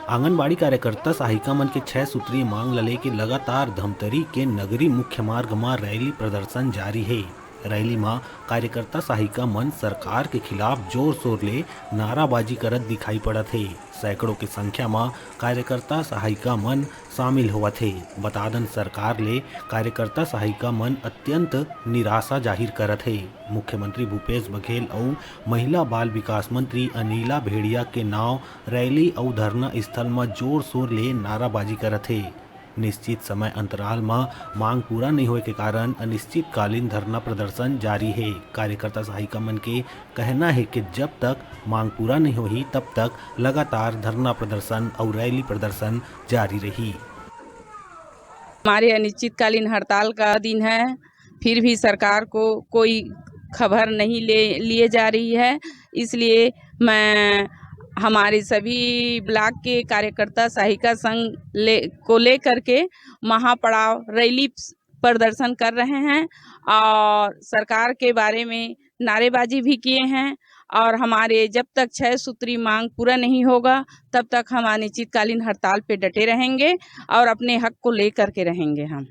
आंगनबाड़ी कार्यकर्ता सहायिका मन के 6 सूत्रीय मांग ल लेके लगातार धमतरी के नगरी मुख्य मार्ग में रैली प्रदर्शन जारी है। रैली में कार्यकर्ता सहायिका मन सरकार के खिलाफ जोर शोर ले नाराबाजी करत दिखाई पड़त है। सैकड़ों की संख्या में कार्यकर्ता सहायिका मन शामिल होवत है। बतादन सरकार ले कार्यकर्ता सहायिका मन अत्यंत निराशा जाहिर करत है। मुख्यमंत्री भूपेश बघेल और महिला बाल विकास मंत्री अनिला भेड़िया के नाव रैली और धरना स्थल में जोर शोर ले नाराबाजी करत है। निश्चित समय अंतराल में मांग पूरा नहीं होए के कारण अनिश्चितकालीन धरना प्रदर्शन जारी है। कार्यकर्ता सहायिका मन के कहना है कि जब तक मांग पूरा नहीं होगी तब तक लगातार धरना प्रदर्शन और रैली प्रदर्शन जारी रही। हमारे अनिश्चितकालीन हड़ताल का दिन है, फिर भी सरकार को कोई खबर नहीं लिए जा रही है। इसलिए मैं हमारे सभी ब्लॉक के कार्यकर्ता सहायिका संघ को लेकर के महापड़ाव रैली प्रदर्शन कर रहे हैं और सरकार के बारे में नारेबाजी भी किए हैं। और हमारे जब तक 6 सूत्री मांग पूरा नहीं होगा तब तक हम अनिश्चितकालीन हड़ताल पे डटे रहेंगे और अपने हक को लेकर के रहेंगे हम।